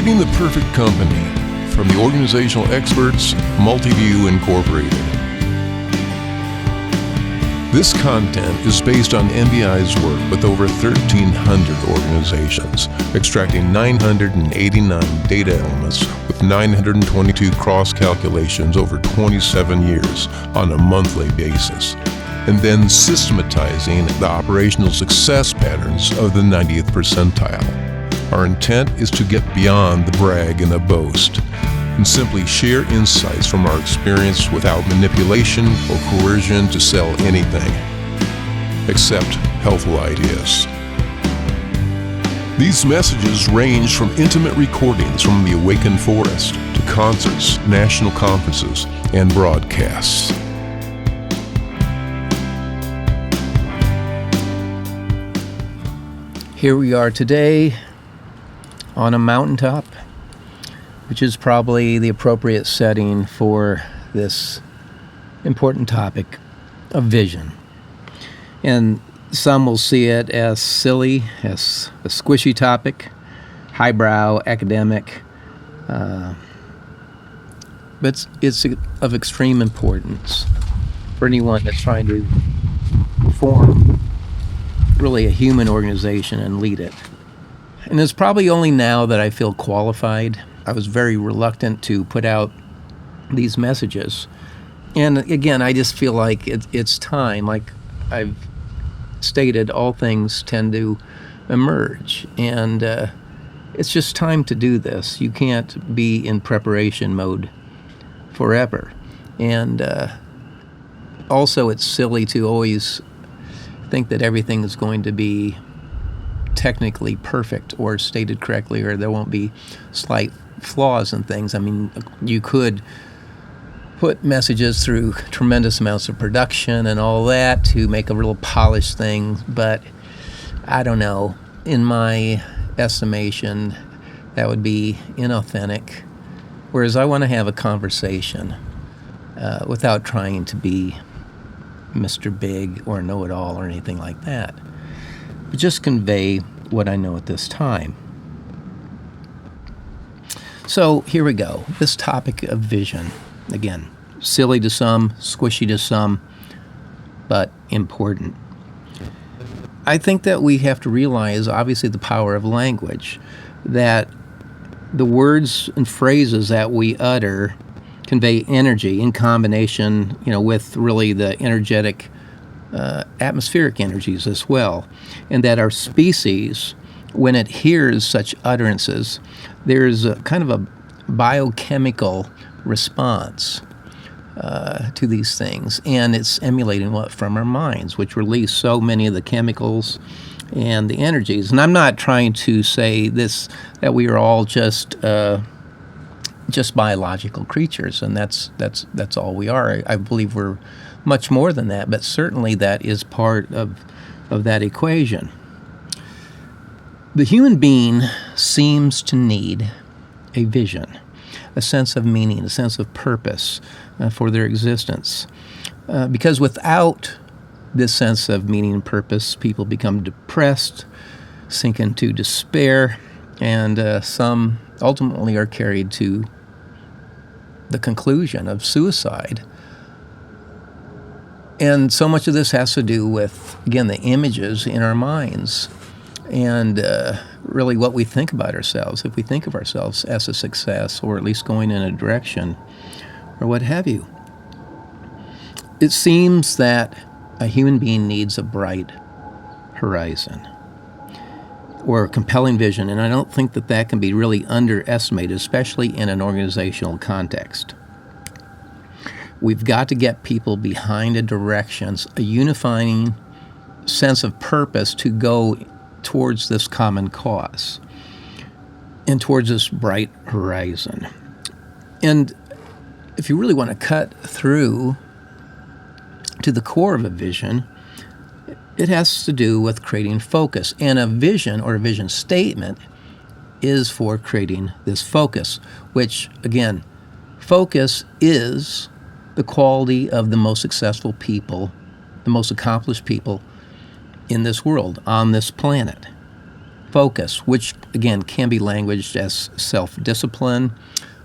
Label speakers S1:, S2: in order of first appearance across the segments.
S1: Creating the Perfect Company from the organizational experts, Multiview Incorporated. This content is based on MBI's work with over 1,300 organizations, extracting 989 data elements with 922 cross-calculations over 27 years on a monthly basis, and then systematizing the operational success patterns of the 90th percentile. Our intent is to get beyond the brag and the boast, and simply share insights from our experience without manipulation or coercion to sell anything, except helpful ideas. These messages range from intimate recordings from the Awakened Forest to concerts, national conferences, and broadcasts.
S2: Here we are today on a mountaintop, which is probably the appropriate setting for this important topic of vision. And some will see it as silly, as a squishy topic, highbrow, academic, but it's of extreme importance for anyone that's trying to form really a human organization and lead it. And it's probably only now that I feel qualified. I was very reluctant to put out these messages. And again, I just feel like it's time. Like I've stated, all things tend to emerge. And it's just time to do this. You can't be in preparation mode forever. And also, it's silly to always think that everything is going to be technically perfect or stated correctly, or there won't be slight flaws and things. I mean, you could put messages through tremendous amounts of production and all that to make a real polished thing, but I don't know. In my estimation, that would be inauthentic. Whereas I want to have a conversation without trying to be Mr. Big or know-it-all or anything like that. But just convey what I know at this time. So here we go. This topic of vision. Again, silly to some, squishy to some, but important. I think that we have to realize, obviously, the power of language, that the words and phrases that we utter convey energy in combination, with really the energetic atmospheric energies as well, and that our species, when it hears such utterances, there's a kind of a biochemical response to these things, and it's emulating what from our minds, which release so many of the chemicals and the energies. And I'm not trying to say this that we are all just biological creatures, and that's all we are. I believe we're much more than that, but certainly that is part of that equation. The human being seems to need a vision, a sense of meaning, a sense of purpose for their existence. Because without this sense of meaning and purpose, people become depressed, sink into despair, and some ultimately are carried to the conclusion of suicide. And so much of this has to do with, again, the images in our minds and really what we think about ourselves. If we think of ourselves as a success, or at least going in a direction, or what have you. It seems that a human being needs a bright horizon or a compelling vision, and I don't think that can be really underestimated, especially in an organizational context. We've got to get people behind a direction, a unifying sense of purpose to go towards this common cause and towards this bright horizon. And if you really want to cut through to the core of a vision, it has to do with creating focus. And a vision or a vision statement is for creating this focus, which, again, focus is the quality of the most successful people, the most accomplished people in this world, on this planet. focus, which again can be languaged as self-discipline,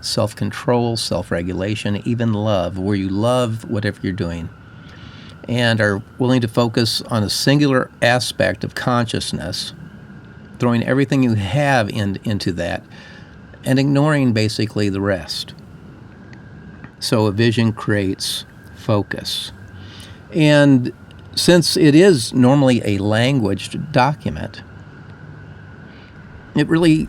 S2: self-control, self-regulation, even love, where you love whatever you're doing and are willing to focus on a singular aspect of consciousness, throwing everything you have into that and ignoring basically the rest. So a vision creates focus. And since it is normally a languaged document, it really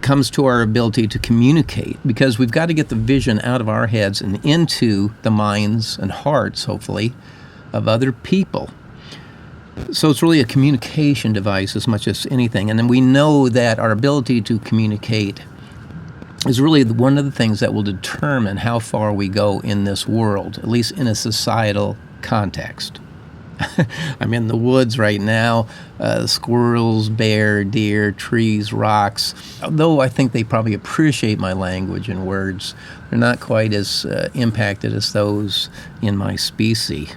S2: comes to our ability to communicate, because we've got to get the vision out of our heads and into the minds and hearts, hopefully, of other people. So it's really a communication device as much as anything. And then we know that our ability to communicate is really one of the things that will determine how far we go in this world, at least in a societal context. I'm in the woods right now, squirrels, bear, deer, trees, rocks. Although I think they probably appreciate my language and words, they're not quite as impacted as those in my species.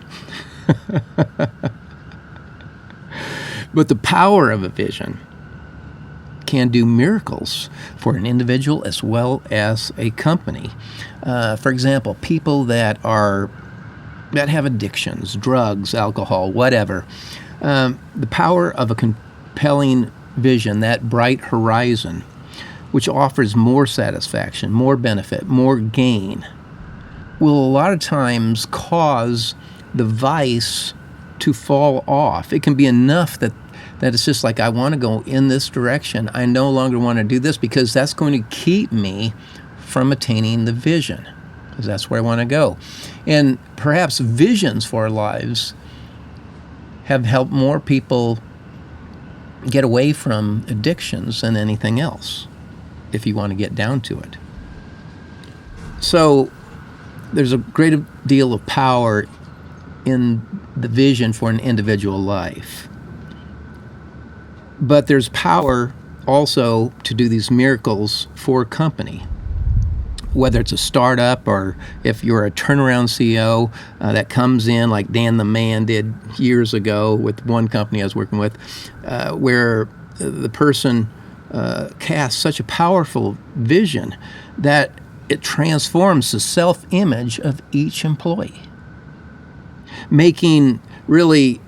S2: But the power of a vision can do miracles for an individual as well as a company. For example, people that have addictions, drugs, alcohol, whatever. The power of a compelling vision, that bright horizon, which offers more satisfaction, more benefit, more gain, will a lot of times cause the vice to fall off. It can be enough that it's just like, I want to go in this direction. I no longer want to do this because that's going to keep me from attaining the vision, because that's where I want to go. And perhaps visions for our lives have helped more people get away from addictions than anything else, if you want to get down to it. So there's a great deal of power in the vision for an individual life. But there's power also to do these miracles for a company, whether it's a startup or if you're a turnaround CEO that comes in like Dan the Man did years ago with one company I was working with, where the person casts such a powerful vision that it transforms the self-image of each employee, making really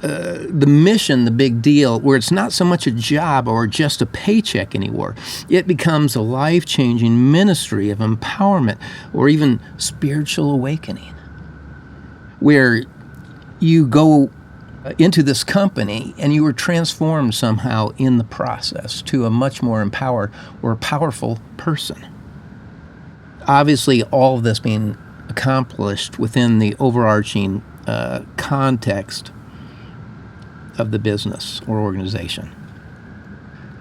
S2: the mission the big deal, where it's not so much a job or just a paycheck anymore. It becomes a life-changing ministry of empowerment or even spiritual awakening, where you go into this company and you are transformed somehow in the process to a much more empowered or powerful person. Obviously, all of this being accomplished within the overarching context of the business or organization.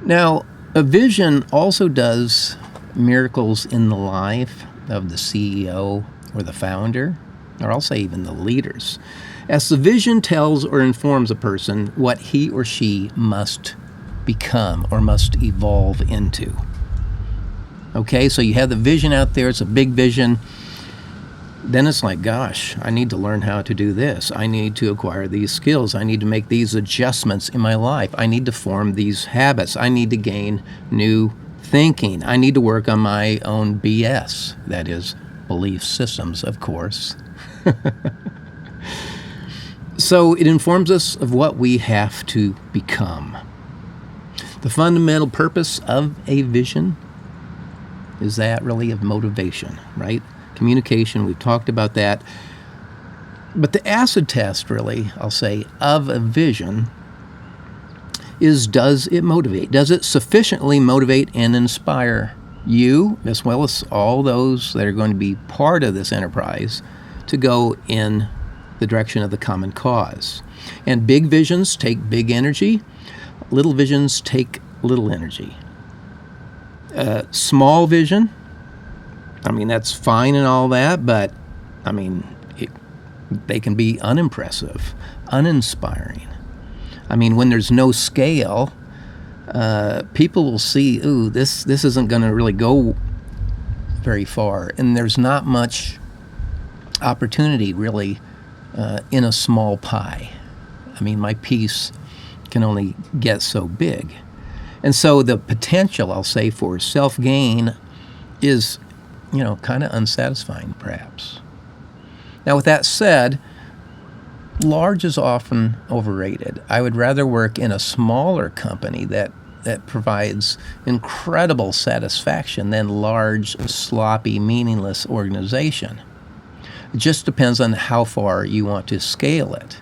S2: Now, a vision also does miracles in the life of the CEO or the founder, or I'll say even the leaders, as the vision tells or informs a person what he or she must become or must evolve into. Okay, so you have the vision out there, it's a big vision. Then it's like, gosh, I need to learn how to do this. I need to acquire these skills. I need to make these adjustments in my life. I need to form these habits. I need to gain new thinking. I need to work on my own BS, that is, belief systems, of course. So it informs us of what we have to become. The fundamental purpose of a vision is that really of motivation, right? Communication, we've talked about that. But the acid test, really, I'll say, of a vision is, does it motivate? Does it sufficiently motivate and inspire you, as well as all those that are going to be part of this enterprise, to go in the direction of the common cause? And big visions take big energy. Little visions take little energy. Small vision, I mean, that's fine and all that, but, I mean, they can be unimpressive, uninspiring. I mean, when there's no scale, people will see, ooh, this isn't going to really go very far. And there's not much opportunity, really, in a small pie. I mean, my piece can only get so big. And so the potential, I'll say, for self-gain is, kind of unsatisfying, perhaps. Now, with that said, large is often overrated. I would rather work in a smaller company that provides incredible satisfaction than large, sloppy, meaningless organization. It just depends on how far you want to scale it.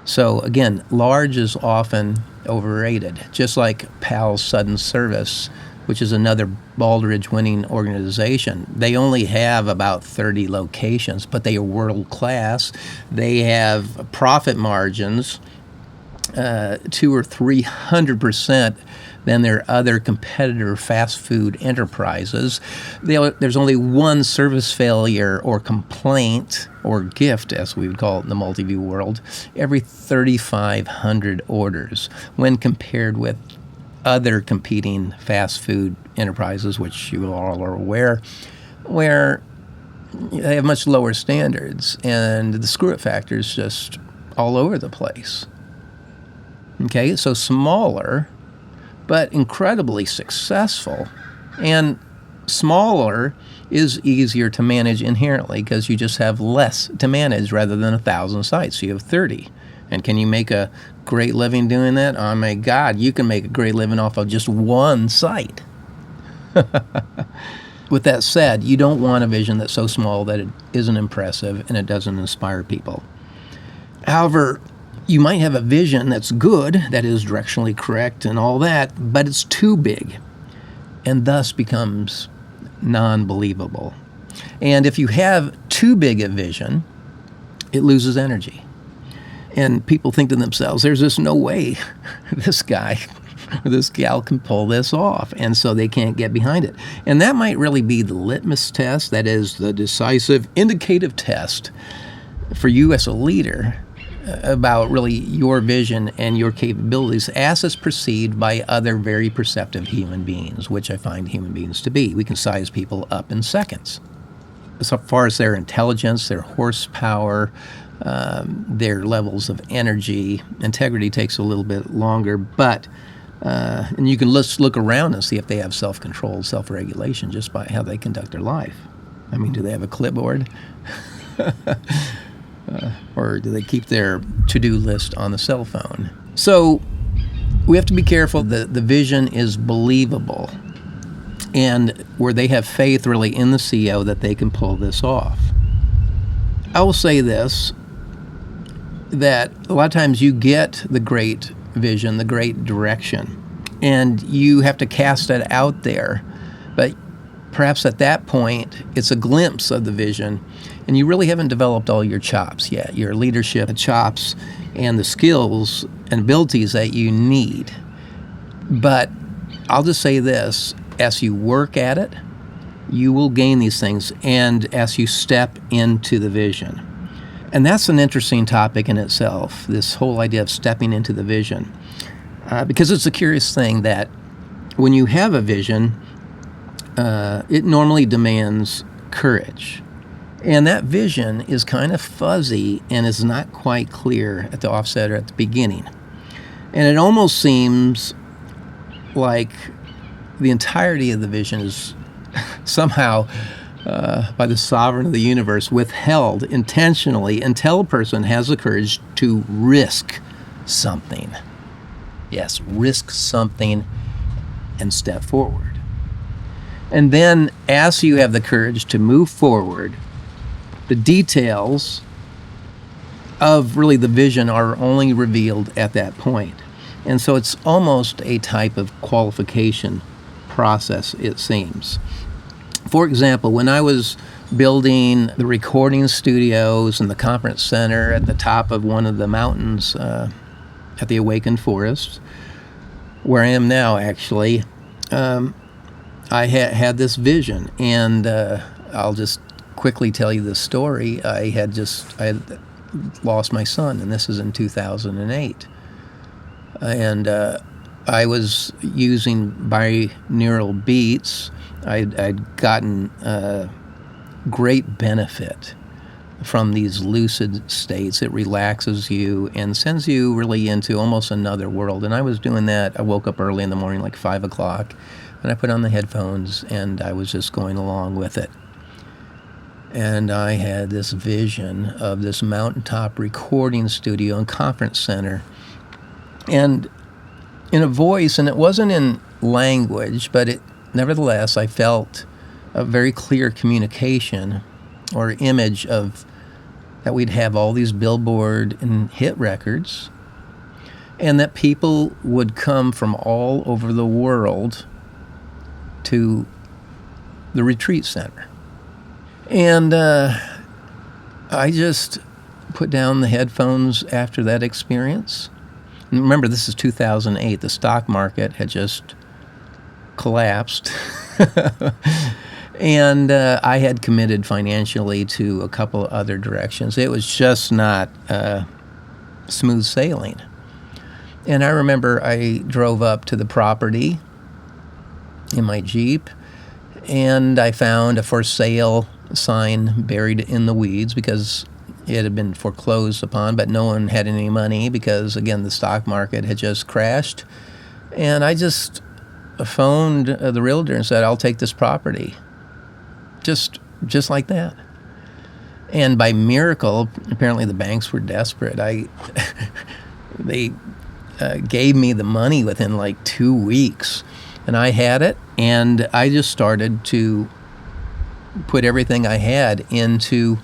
S2: So again, large is often overrated, just like PAL's Sudden Service, which is another Baldrige winning organization. They only have about 30 locations, but they are world class. They have profit margins 200 or 300% than their other competitor fast food enterprises. There's only one service failure or complaint or gift, as we would call it in the multi-view world, every 3,500 orders when compared with other competing fast food enterprises, which you all are aware, where they have much lower standards and the screw-up factor is just all over the place. Okay, so smaller, but incredibly successful. And smaller is easier to manage inherently because you just have less to manage rather than 1,000 sites. So you have 30. And can you make a great living doing that? Oh my God, you can make a great living off of just one site. With that said, you don't want a vision that's so small that it isn't impressive and it doesn't inspire people. However, you might have a vision that's good, that is directionally correct and all that, but it's too big and thus becomes non-believable. And if you have too big a vision, it loses energy. And people think to themselves, there's just no way this guy or this gal can pull this off. And so they can't get behind it. And that might really be the litmus test, that is the decisive indicative test for you as a leader about really your vision and your capabilities as it's perceived by other very perceptive human beings, which I find human beings to be. We can size people up in seconds. As far as their intelligence, their horsepower, their levels of energy, integrity takes a little bit longer, but and you can just look around and see if they have self-control, self-regulation just by how they conduct their life. I mean, do they have a clipboard? Or do they keep their to-do list on the cell phone? So we have to be careful that the vision is believable and where they have faith really in the CEO that they can pull this off. I will say this, that a lot of times you get the great vision, the great direction, and you have to cast it out there. But perhaps at that point, it's a glimpse of the vision, and you really haven't developed all your chops yet, your leadership chops and the skills and abilities that you need. But I'll just say this, as you work at it, you will gain these things, and as you step into the vision. And that's an interesting topic in itself, this whole idea of stepping into the vision. Because it's a curious thing that when you have a vision, it normally demands courage. And that vision is kind of fuzzy and is not quite clear at the offset or at the beginning. And it almost seems like the entirety of the vision is somehow by the sovereign of the universe withheld intentionally until a person has the courage to risk something. Yes, risk something and step forward. And then as you have the courage to move forward, the details of really the vision are only revealed at that point. And so it's almost a type of qualification process, it seems. For example, when I was building the recording studios and the conference center at the top of one of the mountains at the Awakened Forest, where I am now actually, I had this vision, and I'll just quickly tell you the story. I had lost my son, and this is in 2008. And I was using binaural beats. I'd gotten great benefit from these lucid states. It relaxes you and sends you really into almost another world. And I was doing that. I woke up early in the morning, like 5 o'clock, and I put on the headphones, and I was just going along with it. And I had this vision of this mountaintop recording studio and conference center. And in a voice, and it wasn't in language, but nevertheless, I felt a very clear communication or image of that we'd have all these billboard and hit records, and that people would come from all over the world to the retreat center. And I just put down the headphones after that experience. And remember, this is 2008. The stock market had just collapsed. And I had committed financially to a couple of other directions. It was just not smooth sailing. And I remember I drove up to the property in my Jeep, and I found a for sale sign buried in the weeds because it had been foreclosed upon, but no one had any money because, again, the stock market had just crashed. And I just phoned the realtor and said, I'll take this property. Just like that. And by miracle, apparently the banks were desperate. They gave me the money within like 2 weeks. And I had it, and I just started to put everything I had into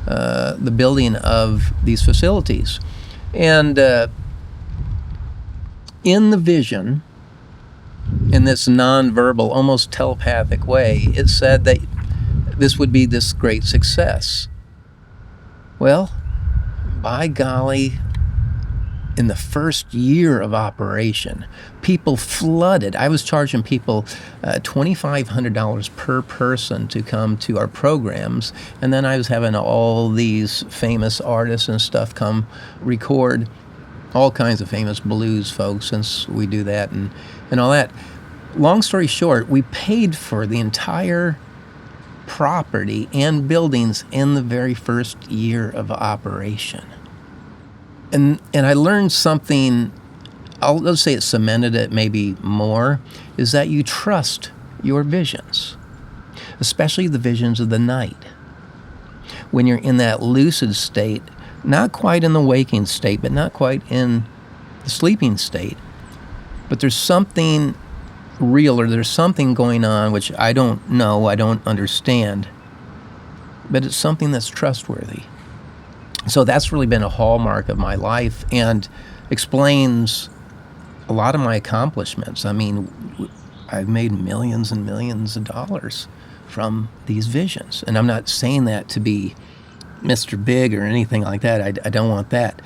S2: the building of these facilities. And in the vision, in this nonverbal, almost telepathic way, it said that this would be this great success. Well, by golly, in the first year of operation, people flooded. I was charging people $2,500 per person to come to our programs, and then I was having all these famous artists and stuff come record, all kinds of famous blues folks, since we do that and all that. Long story short, we paid for the entire property and buildings in the very first year of operation. And I learned something, let's say it cemented it maybe more, is that you trust your visions, especially the visions of the night. When you're in that lucid state, not quite in the waking state, but not quite in the sleeping state, but there's something real, or there's something going on which I don't know, I don't understand, but it's something that's trustworthy. So that's really been a hallmark of my life and explains a lot of my accomplishments. I mean, I've made millions and millions of dollars from these visions. And I'm not saying that to be Mr. Big or anything like that. I don't want that.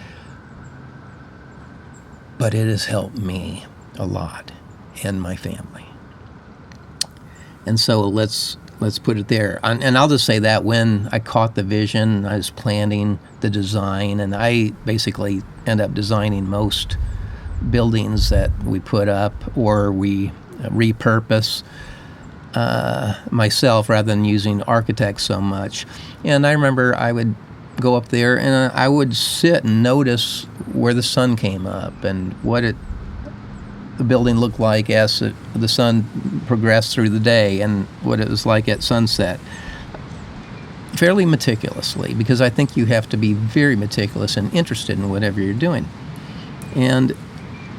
S2: But it has helped me a lot and my family. And so let's put it there. And I'll just say that when I caught the vision, I was planning the design, and I basically end up designing most buildings that we put up or we repurpose myself rather than using architects so much. And I remember I would go up there and I would sit and notice where the sun came up and what the building looked like as the sun progressed through the day and what it was like at sunset. Fairly meticulously, because I think you have to be very meticulous and interested in whatever you're doing. And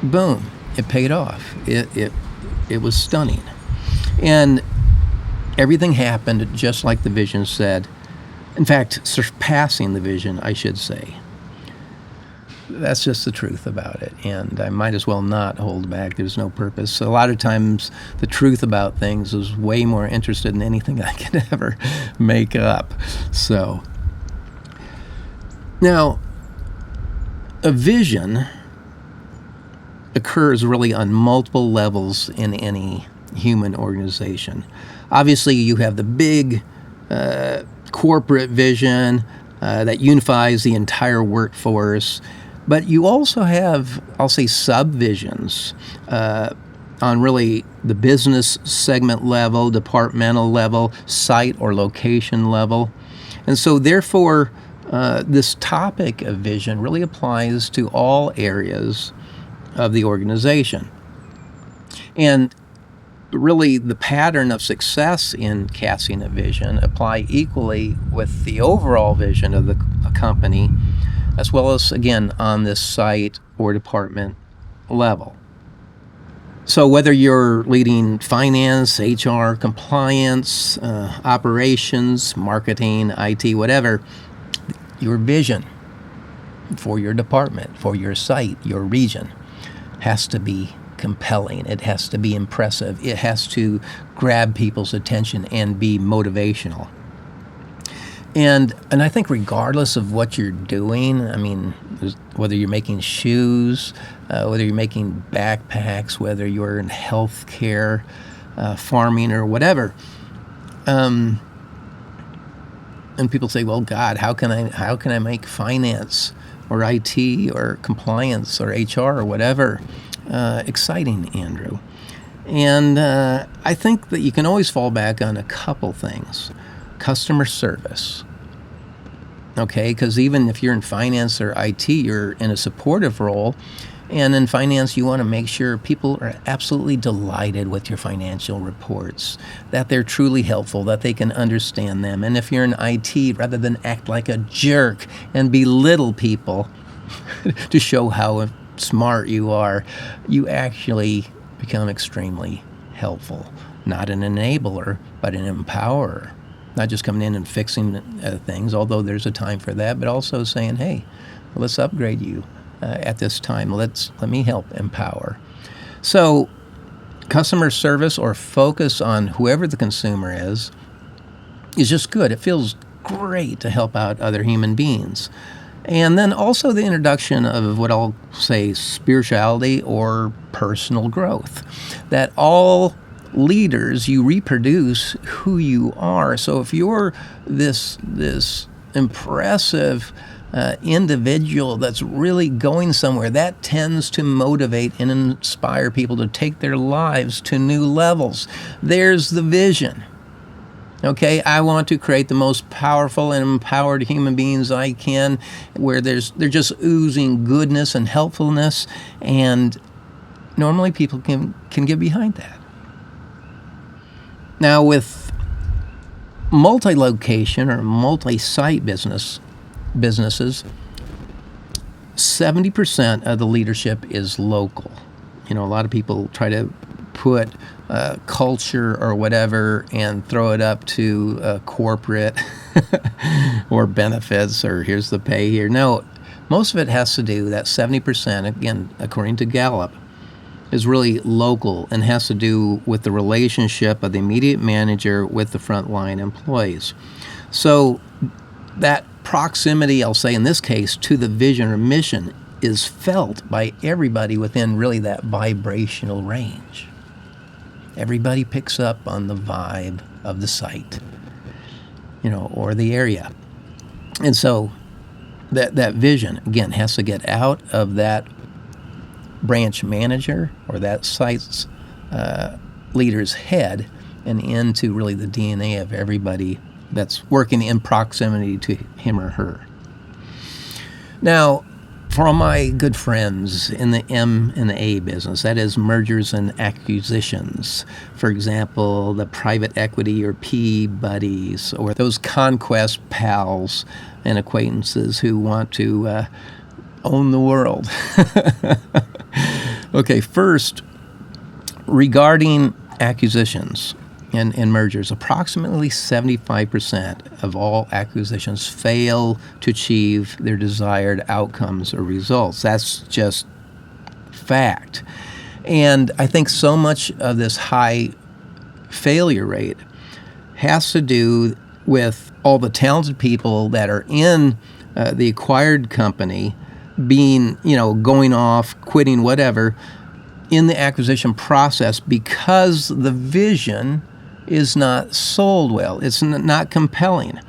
S2: boom, it paid off. It was stunning. And everything happened just like the vision said. In fact, surpassing the vision, I should say. That's just the truth about it, and I might as well not hold back. There's no purpose. A lot of times the truth about things is way more interested in anything I can ever make up. So now, a vision occurs really on multiple levels in any human organization. Obviously, you have the big corporate vision that unifies the entire workforce. But you also have, I'll say, subvisions on really the business segment level, departmental level, site or location level. And so therefore, this topic of vision really applies to all areas of the organization. And really, the pattern of success in casting a vision apply equally with the overall vision of the company, as well as, again, on this site or department level. So whether you're leading finance, HR, compliance, operations, marketing, IT, whatever, your vision for your department, for your site, your region, has to be compelling. It has to be impressive. It has to grab people's attention and be motivational. And I think regardless of what you're doing, I mean, whether you're making shoes, whether you're making backpacks, whether you're in healthcare, farming, or whatever, and people say, "Well, God, how can I make finance or IT or compliance or HR or whatever exciting, Andrew?" And I think that you can always fall back on a couple things. Customer service. Okay, because even if you're in finance or IT, you're in a supportive role. And in finance, you want to make sure people are absolutely delighted with your financial reports, that they're truly helpful, that they can understand them. And if you're in IT, rather than act like a jerk and belittle people to show how smart you are, you actually become extremely helpful. Not an enabler, but an empowerer. Not just coming in and fixing things, although there's a time for that, but also saying, "Hey, let's upgrade you at this time. Let me help empower." So customer service or focus on whoever the consumer is just good. It feels great to help out other human beings. And then also the introduction of what I'll say spirituality or personal growth, that all leaders, you reproduce who you are. So if you're this impressive individual that's really going somewhere, that tends to motivate and inspire people to take their lives to new levels. There's the vision. Okay, I want to create the most powerful and empowered human beings I can, where they're just oozing goodness and helpfulness, and normally people can get behind that. Now, with multi-location or multi-site businesses, 70% of the leadership is local. You know, a lot of people try to put culture or whatever and throw it up to corporate or benefits or here's the pay here. No, most of it has to do, that 70%, again, according to Gallup, is really local and has to do with the relationship of the immediate manager with the frontline employees. So that proximity, I'll say in this case, to the vision or mission is felt by everybody within really that vibrational range. Everybody picks up on the vibe of the site, you know, or the area. And so that vision, again, has to get out of that branch manager or that site's leader's head and into really the DNA of everybody that's working in proximity to him or her. Now, for all my good friends in the M and the A business, that is mergers and acquisitions, for example, the private equity or P buddies, or those conquest pals and acquaintances who want to own the world. Okay, first, regarding acquisitions and mergers, approximately 75% of all acquisitions fail to achieve their desired outcomes or results. That's just fact. And I think so much of this high failure rate has to do with all the talented people that are in the acquired company being, going off, quitting, whatever, in the acquisition process because the vision is not sold well. It's not compelling.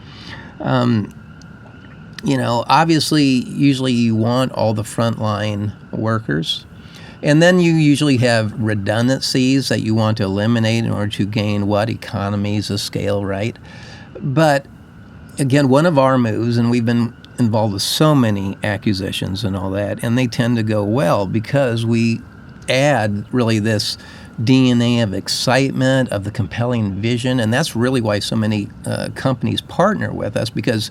S2: Obviously, usually you want all the frontline workers, and then you usually have redundancies that you want to eliminate in order to gain economies of scale, right? But again, one of our moves, and we've been involved with so many acquisitions and all that, and they tend to go well because we add really this DNA of excitement, of the compelling vision, and that's really why so many companies partner with us, because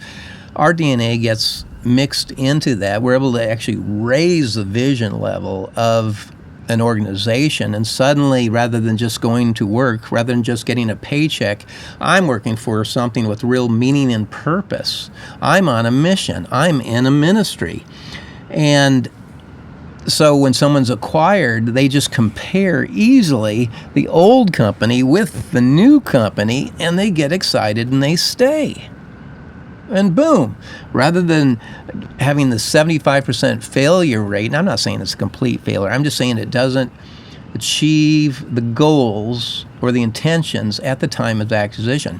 S2: our DNA gets mixed into that. We're able to actually raise the vision level of an organization, and suddenly, rather than just going to work, rather than just getting a paycheck, I'm working for something with real meaning and purpose. I'm on a mission. I'm in a ministry. And so when someone's acquired, they just compare easily the old company with the new company, and they get excited and they stay. And boom, rather than having the 75% failure rate, and I'm not saying it's a complete failure, I'm just saying it doesn't achieve the goals or the intentions at the time of the acquisition.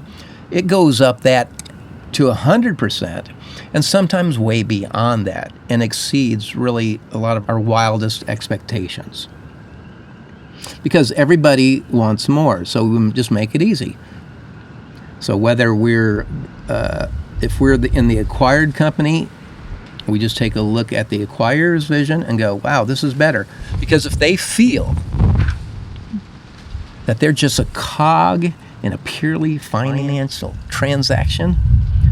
S2: It goes up that to 100%, and sometimes way beyond that, and exceeds really a lot of our wildest expectations. Because everybody wants more, so we just make it easy. So whether if we're in the acquired company, we just take a look at the acquirer's vision and go, wow, this is better. Because if they feel that they're just a cog in a purely financial transaction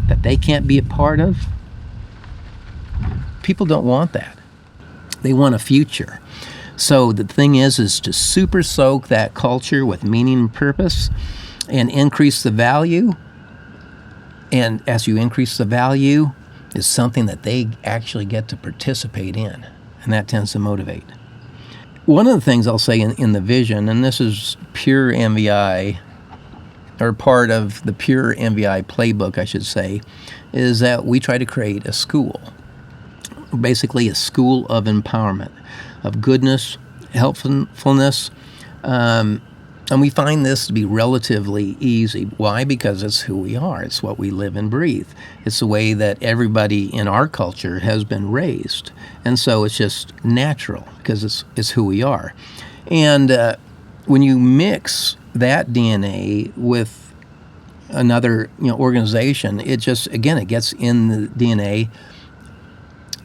S2: that they can't be a part of, people don't want that. They want a future. So the thing is to super soak that culture with meaning and purpose and increase the value. And as you increase the value, is something that they actually get to participate in, and that tends to motivate. One of the things I'll say in the vision, and this is pure MVI, or part of the pure MVI playbook, I should say, is that we try to create a school, basically a school of empowerment, of goodness, helpfulness, and we find this to be relatively easy. Why? Because it's who we are. It's what we live and breathe. It's the way that everybody in our culture has been raised. And so it's just natural because it's who we are. And when you mix that DNA with another organization, it just, again, it gets in the DNA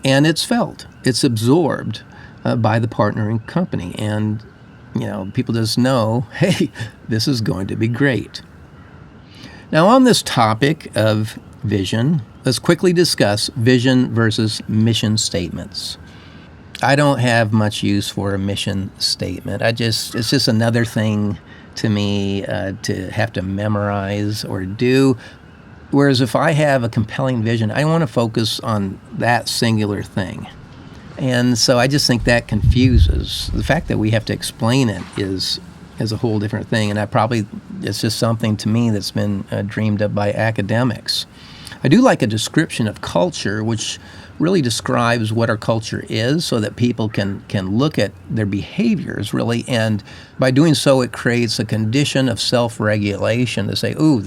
S2: and it's felt. It's absorbed by the partnering company. And people just know, hey, this is going to be great. Now, on this topic of vision, let's quickly discuss vision versus mission statements. I don't have much use for a mission statement. It's just another thing to me to have to memorize or do. Whereas if I have a compelling vision, I want to focus on that singular thing. And so I just think that confuses. The fact that we have to explain it is a whole different thing. And it's just something to me that's been dreamed up by academics. I do like a description of culture, which really describes what our culture is so that people can look at their behaviors, really. And by doing so, it creates a condition of self-regulation to say, ooh,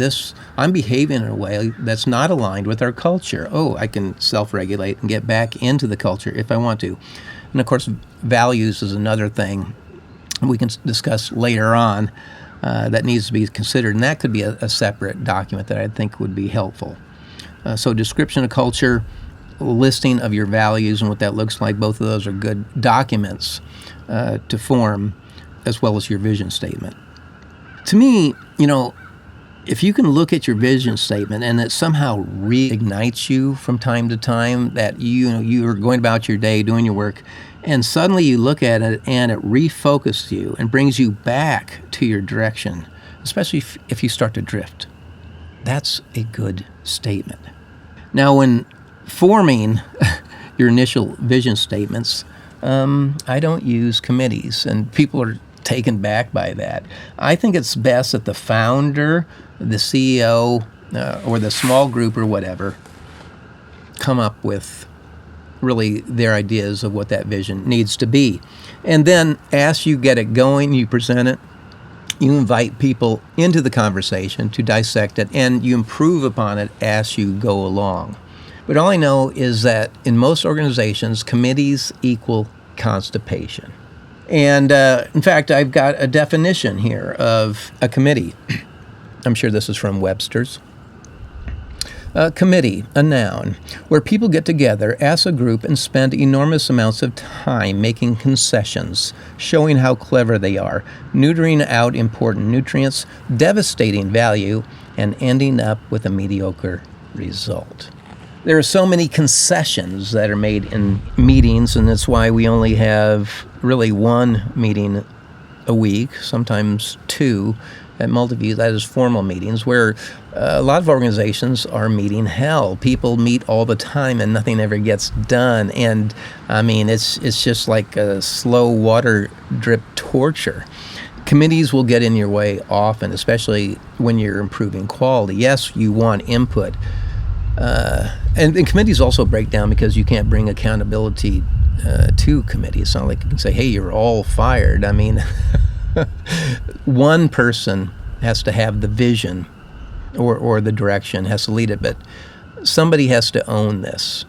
S2: I'm behaving in a way that's not aligned with our culture. Oh, I can self-regulate and get back into the culture if I want to. And of course, values is another thing we can discuss later on that needs to be considered. And that could be a separate document that I think would be helpful. So description of culture, listing of your values and what that looks like, both of those are good documents to form, as well as your vision statement. To me, if you can look at your vision statement and it somehow reignites you from time to time, that you are going about your day doing your work, and suddenly you look at it and it refocuses you and brings you back to your direction, especially if you start to drift. That's a good statement. Now, when forming your initial vision statements, I don't use committees, and people are taken back by that. I think it's best that the founder, the CEO, or the small group or whatever come up with really their ideas of what that vision needs to be. And then as you get it going, you present it, you invite people into the conversation to dissect it, and you improve upon it as you go along. But all I know is that in most organizations, committees equal constipation. And in fact, I've got a definition here of a committee. I'm sure this is from Webster's. Committee, a noun, where people get together as a group and spend enormous amounts of time making concessions, showing how clever they are, neutering out important nutrients, devastating value, and ending up with a mediocre result. There are so many concessions that are made in meetings, and that's why we only have really one meeting a week, sometimes two, at Multiview. That is formal meetings, where a lot of organizations are meeting hell. People meet all the time and nothing ever gets done. And I mean, it's just like a slow water drip torture. Committees will get in your way often, especially when you're improving quality. Yes, you want input. And committees also break down because you can't bring accountability to committees. It's not like you can say, hey, you're all fired. I mean, one person has to have the vision or the direction, has to lead it, but somebody has to own this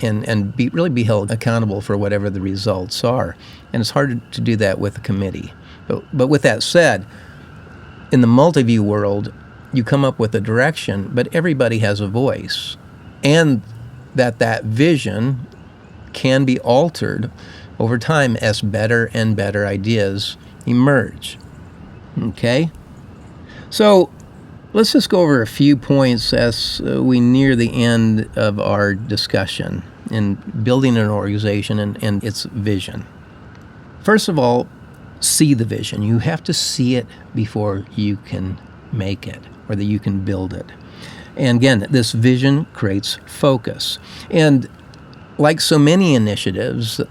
S2: and really be held accountable for whatever the results are. And it's hard to do that with a committee. But with that said, in the Multiview world, you come up with a direction, but everybody has a voice. And that vision can be altered over time as better and better ideas emerge. Okay? So let's just go over a few points as we near the end of our discussion in building an organization and its vision. First of all, see the vision. You have to see it before you can make it or that you can build it. And again, this vision creates focus. And like so many initiatives,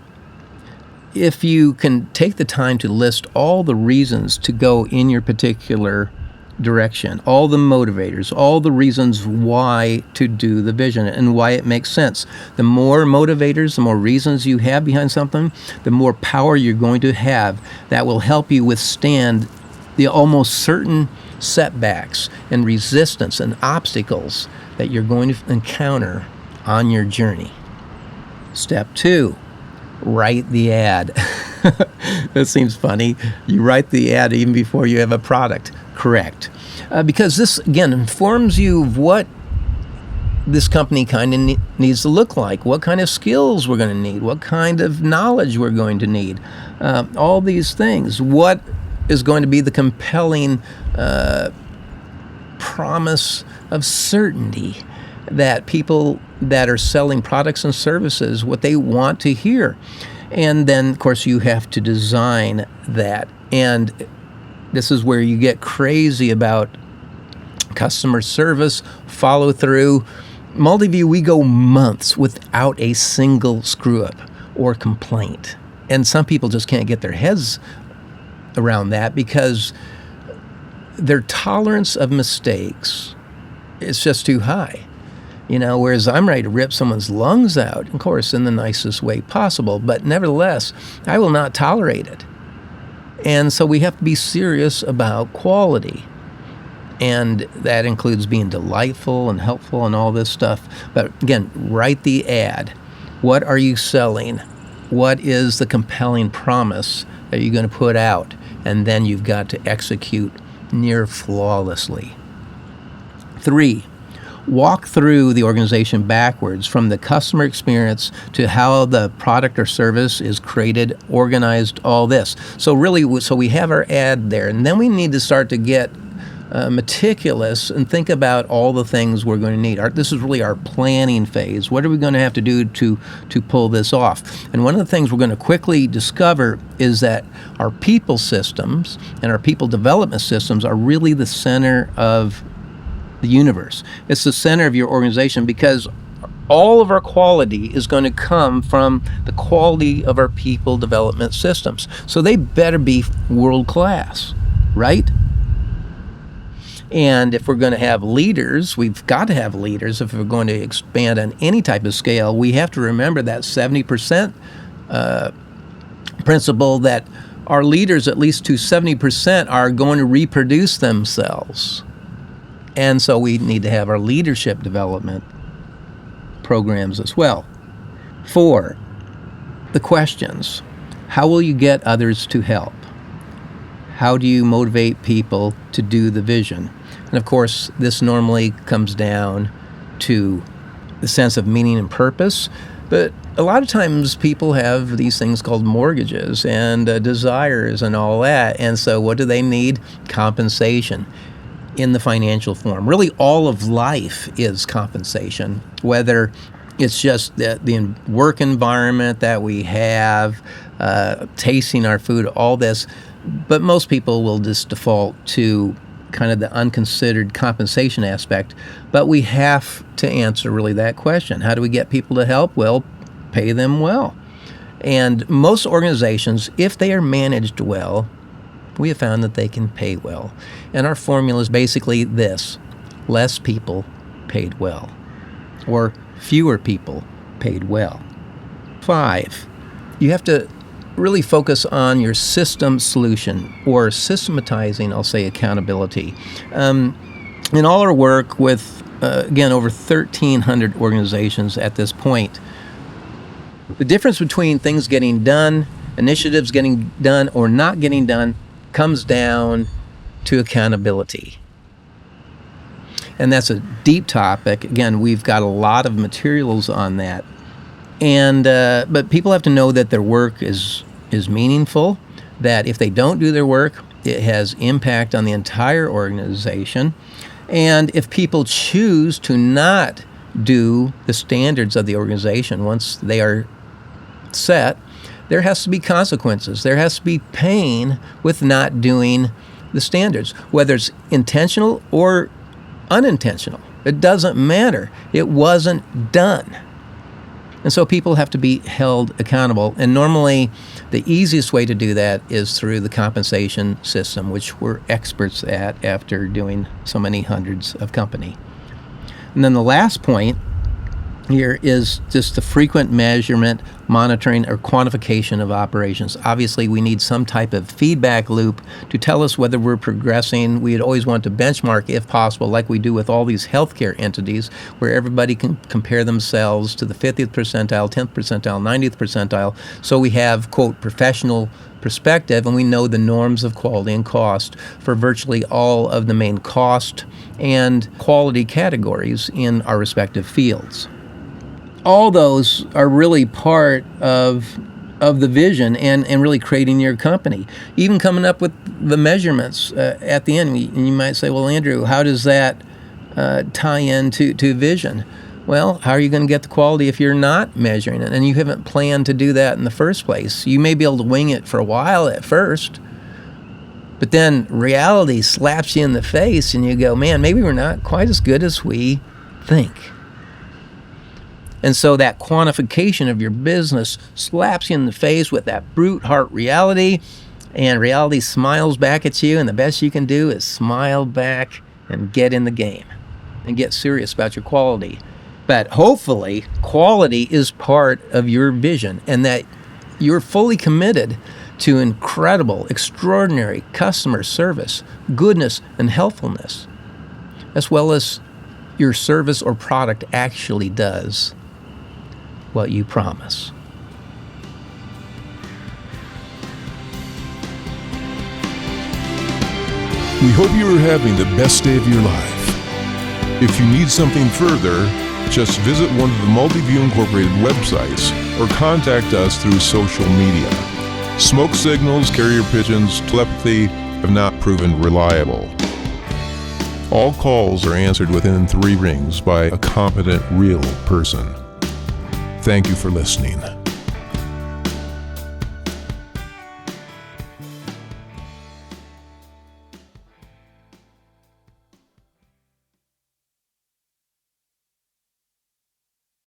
S2: if you can take the time to list all the reasons to go in your particular direction, all the motivators, all the reasons why to do the vision and why it makes sense. The more motivators, the more reasons you have behind something, the more power you're going to have that will help you withstand the almost certain setbacks and resistance and obstacles that you're going to encounter on your journey. Step 2, write the ad. That seems funny. You write the ad even before you have a product. Correct. Because this, again, informs you of what this company kind of needs to look like, what kind of skills we're going to need, what kind of knowledge we're going to need, all these things. What is going to be the compelling promise of certainty that people that are selling products and services, what they want to hear. And then, of course, you have to design that. And this is where you get crazy about customer service, follow through. Multiview, we go months without a single screw up or complaint. And some people just can't get their heads around that because their tolerance of mistakes is just too high. You know, whereas I'm ready to rip someone's lungs out, of course, in the nicest way possible, but nevertheless, I will not tolerate it. And so we have to be serious about quality. And that includes being delightful and helpful and all this stuff. But again, write the ad. What are you selling? What is the compelling promise that you're going to put out? And then you've got to execute near flawlessly. 3, walk through the organization backwards from the customer experience to how the product or service is created, organized, all this. So really, so we have our ad there, and then we need to start to get meticulous and think about all the things we're going to need. This is really our planning phase. What are we going to have to do to pull this off? And one of the things we're going to quickly discover is that our people systems and our people development systems are really the center of the universe. It's the center of your organization because all of our quality is going to come from the quality of our people development systems. So they better be world class, right? And if we're going to have leaders, we've got to have leaders. If we're going to expand on any type of scale, we have to remember that 70% principle that our leaders, at least to 70%, are going to reproduce themselves. And so we need to have our leadership development programs as well. 4, the questions. How will you get others to help? How do you motivate people to do the vision? And of course, this normally comes down to the sense of meaning and purpose. But a lot of times people have these things called mortgages and desires and all that. And so what do they need? Compensation in the financial form. Really, all of life is compensation, whether it's just the work environment that we have, tasting our food, all this. But most people will just default to kind of the unconsidered compensation aspect. But we have to answer really that question. How do we get people to help? Well, pay them well. And most organizations, if they are managed well, we have found that they can pay well. And our formula is basically this: less people paid well, or fewer people paid well. 5, you have to really focus on your system solution, or systematizing, I'll say, accountability. In all our work with, again, over 1,300 organizations at this point, the difference between things getting done, initiatives getting done or not getting done, comes down to accountability. And that's a deep topic. Again, we've got a lot of materials on that. And but people have to know that their work is meaningful, that if they don't do their work, it has impact on the entire organization. And if people choose to not do the standards of the organization once they are set, there has to be consequences. There has to be pain with not doing the standards, whether it's intentional or unintentional. It doesn't matter. It wasn't done. And so people have to be held accountable. And normally the easiest way to do that is through the compensation system, which we're experts at after doing so many hundreds of company. And then the last point here is just the frequent measurement, monitoring, or quantification of operations. Obviously, we need some type of feedback loop to tell us whether we're progressing. We'd always want to benchmark, if possible, like we do with all these healthcare entities, where everybody can compare themselves to the 50th percentile, 10th percentile, 90th percentile. So we have, quote, professional perspective, and we know the norms of quality and cost for virtually all of the main cost and quality categories in our respective fields. All those are really part of the vision and really creating your company. Even coming up with the measurements at the end. And you might say, well, Andrew, how does that tie into vision? Well, how are you going to get the quality if you're not measuring it and you haven't planned to do that in the first place? You may be able to wing it for a while at first, but then reality slaps you in the face and you go, man, maybe we're not quite as good as we think. And so that quantification of your business slaps you in the face with that brute heart reality, and reality smiles back at you, and the best you can do is smile back and get in the game and get serious about your quality. But hopefully, quality is part of your vision, and that you're fully committed to incredible, extraordinary customer service, goodness, and helpfulness, as well as your service or product actually does what you promise.
S1: We hope you are having the best day of your life. If you need something further, just visit one of the Multiview Incorporated websites or contact us through social media. Smoke signals, carrier pigeons, telepathy have not proven reliable. All calls are answered within 3 rings by a competent, real person. Thank you for listening.